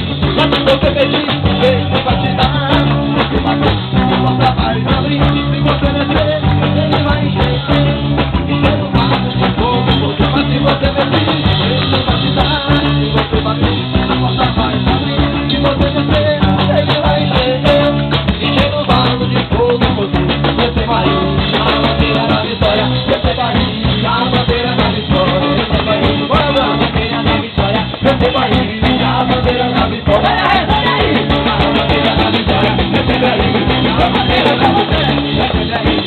Deus, medir, ele vai te dar. Se bater, a porta vai abrir. Se você descer, ele vai encher. Encher o vaso de fogo, mas se você medir, ele vai te dar. Se você bater, a porta vai abrir. Se você descer, ele vai encher. Encher o vaso de fogo, você vai ir. A bandeira da vitória, você vai ir. A bandeira da vitória, você vai ir. A bandeira da vitória, você vai ir. A bandeira da vitória, a bandeira da vitória, você vai ir. A bandeira da vitória, você vai ir.